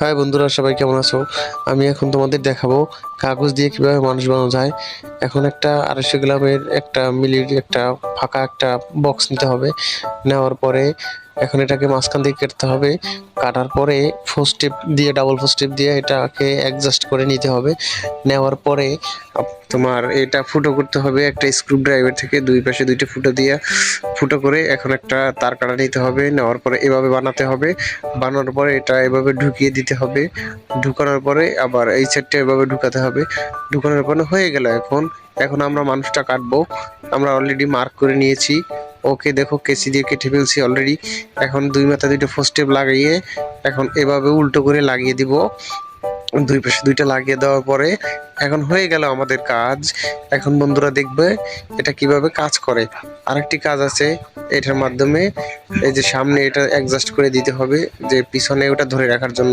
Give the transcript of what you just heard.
High বন্ধুরা, সবাই কেমন আছো? আমি এখন তোমাদের দেখাবো কাগজ দিয়ে কিভাবে মানুষ বানানো যায়। এখন একটা 250 গ্রামের একটা মিলির একটা ফাঁকা একটা বক্স নিতে হবে। নেওয়ার পরে এখন এটাকে মাঝখান দিয়ে কাটতে হবে। কাটার পরে ফোর স্টেপ দিয়ে, ডাবল ফোর স্টেপ দিয়ে এটাকে অ্যাডজাস্ট করে নিতে হবে। নেওয়ার পরে তোমার এটা ফুটো করতে হবে একটা স্ক্রু ড্রাইভার থেকে, দুই পাশে দুইটা ফুটো দিয়ে ফুটো করে এখন একটা তার কাটা নিতে হবে। নেওয়ার পরে এভাবে বানাতে হবে। বানানোর পরে এটা এভাবে ঢুকিয়ে দিতে হবে। ঢুকানোর পরে আবার এই সাইডটা এভাবে ঢুকাতে হবে। ঢুকানোর পরে হয়ে গেল। এখন এখন আমরা মানুষটা কাটবো। আমরা অলরেডি মার্ক করে নিয়েছি। ওকে দেখো, কেসি দিয়ে কেটে ফেলছি অলরেডি। এখন দুই মাথা দুইটা ফোর স্টেপ লাগিয়ে এখন এভাবে উল্টো করে লাগিয়ে দিব। দুই পাশে দুইটা লাগিয়ে দেওয়ার পরে এখন হয়ে গেল আমাদের কাজ। এখন বন্ধুরা দেখবে এটা কিভাবে কাজ করে। আরেকটি কাজ আছে এটার মাধ্যমে, এই যে সামনে এটা অ্যাডজাস্ট করে দিতে হবে, যে পিছনে ওটা ধরে রাখার জন্য।